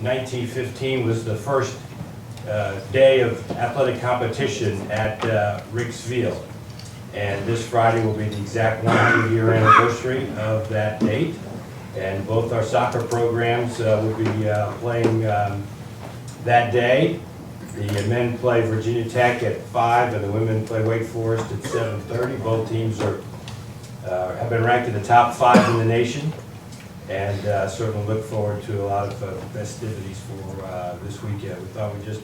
1915 was the first day of athletic competition at Riggs Field. And this Friday will be the exact 100-year anniversary of that date. And both our soccer programs will be playing that day. The men play Virginia Tech at 5, and the women play Wake Forest at 7:30. Both teams have been ranked in the top 5 in the nation, and certainly look forward to a lot of festivities for this weekend. We thought we'd just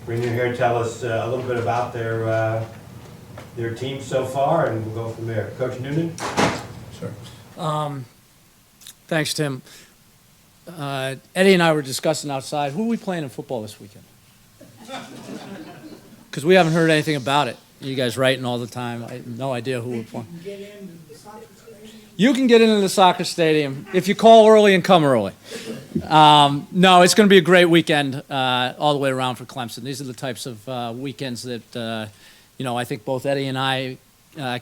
bring you here and tell us a little bit about their team so far, and we'll go from there. Coach Noonan? Sure. Thanks, Tim. Eddie and I were discussing outside, who are we playing in football this weekend? Because we haven't heard anything about it. You guys writing all the time. I have no idea who we're playing. You can get into the soccer stadium if you call early and come early. No, it's going to be a great weekend all the way around for Clemson. These are the types of weekends that, I think both Eddie and I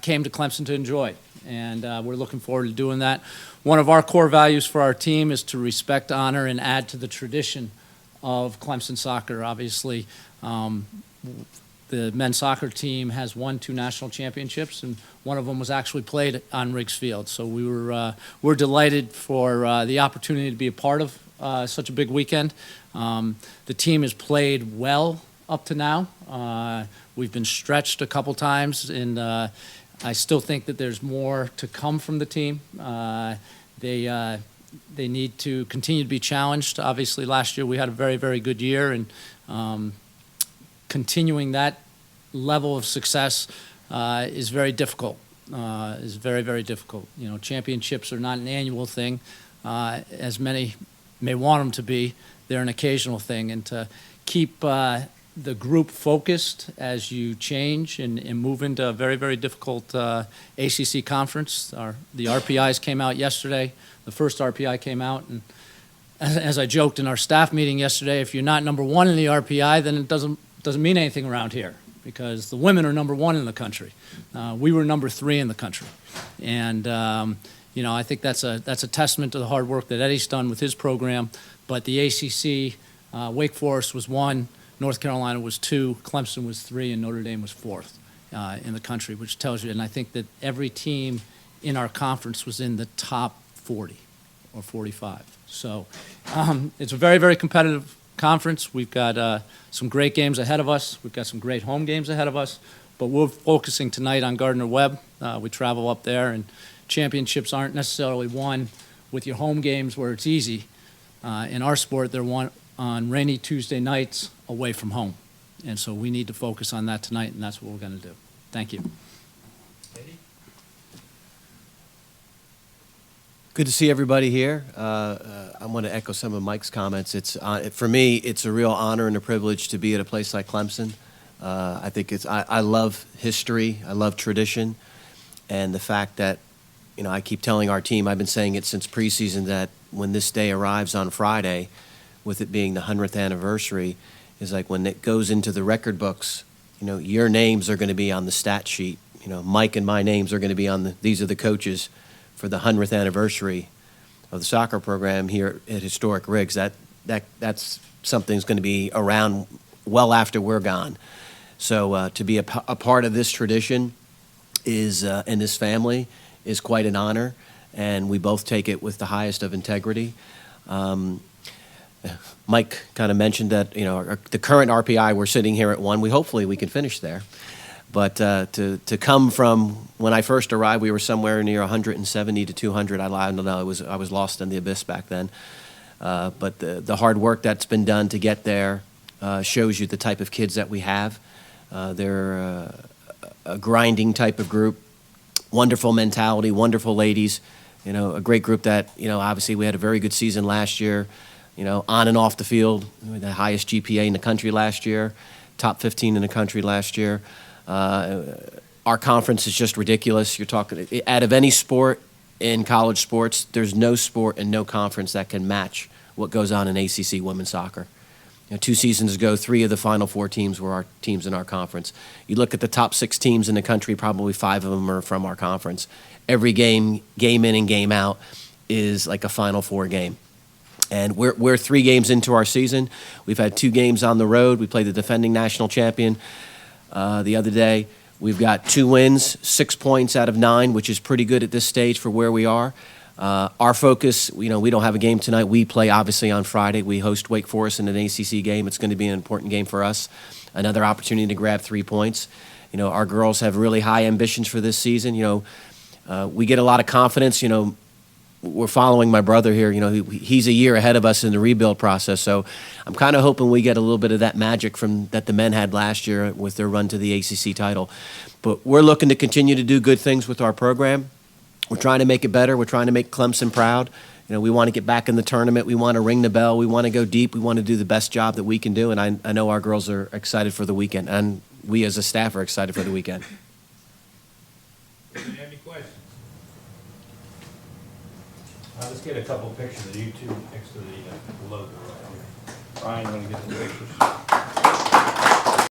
came to Clemson to enjoy, and we're looking forward to doing that. One of our core values for our team is to respect, honor, and add to the tradition of Clemson soccer. Obviously, the men's soccer team has won 2 national championships, and one of them was actually played on Riggs Field. So we're delighted for the opportunity to be a part of such a big weekend. The team has played well up to now. We've been stretched a couple times, and I still think that there's more to come from the team. They need to continue to be challenged. Obviously, last year we had a very, very good year, and continuing that level of success is very difficult. Is very, very difficult. Championships are not an annual thing, as many may want them to be. They're an occasional thing, and to keep the group focused as you change and move into a very, very difficult ACC conference. The RPIs came out yesterday. The first RPI came out, and as I joked in our staff meeting yesterday, if you're not number 1 in the RPI, then it doesn't mean anything around here, because the women are number 1 in the country. We were number 3 in the country, and I think that's a testament to the hard work that Eddie's done with his program. But the ACC, Wake Forest was 1, North Carolina was 2, Clemson was 3, and Notre Dame was 4th in the country, which tells you. And I think that every team in our conference was in the top 40 or 45. So it's a very, very competitive conference. We've got some great games ahead of us. We've got some great home games ahead of us. But we're focusing tonight on Gardner-Webb. We travel up there, and championships aren't necessarily won with your home games where it's easy. In our sport, they're won on rainy Tuesday nights away from home. And so we need to focus on that tonight, and that's what we're going to do. Thank you. Good to see everybody here. I want to echo some of Mike's comments. For me, it's a real honor and a privilege to be at a place like Clemson. I think I love history, I love tradition, and the fact that, I keep telling our team, I've been saying it since preseason, that when this day arrives on Friday, with it being the 100th anniversary, is like when it goes into the record books, your names are going to be on the stat sheet. Mike and my names are going to be on these are the coaches for the 100th anniversary of the soccer program here at Historic Riggs. That's something that's going to be around well after we're gone. So to be a part of this tradition is in this family is quite an honor, and we both take it with the highest of integrity. Mike kind of mentioned that the current RPI, we're sitting here at 1. Hopefully we can finish there. But to come from when I first arrived, we were somewhere near 170 to 200. I don't know. I was lost in the abyss back then. But the hard work that's been done to get there shows you the type of kids that we have. They're a grinding type of group, wonderful mentality, wonderful ladies. A great group that obviously we had a very good season last year. On and off the field, the highest GPA in the country last year, top 15 in the country last year. Our conference is just ridiculous. You're talking, out of any sport in college sports, there's no sport and no conference that can match what goes on in ACC women's soccer. 2 seasons ago, 3 of the Final 4 teams were our teams in our conference. You look at the top 6 teams in the country, probably 5 of them are from our conference. Every game in and game out, is like a Final Four game. And we're 3 games into our season. We've had 2 games on the road. We played the defending national champion the other day. We've got 2 wins, 6 points out of 9, which is pretty good at this stage for where we are. Our focus, we don't have a game tonight. We play obviously on Friday. We host Wake Forest in an ACC game. It's going to be an important game for us. Another opportunity to grab 3 points. Our girls have really high ambitions for this season. We get a lot of confidence. We're following my brother here. He's a year ahead of us in the rebuild process. So I'm kind of hoping we get a little bit of that magic that the men had last year with their run to the ACC title. But we're looking to continue to do good things with our program. We're trying to make it better. We're trying to make Clemson proud. We want to get back in the tournament. We want to ring the bell. We want to go deep. We want to do the best job that we can do. And I know our girls are excited for the weekend. And we as a staff are excited for the weekend. Do you have any questions? Let's get a couple pictures of you two next to the logo right here. Ryan, you want to get the pictures?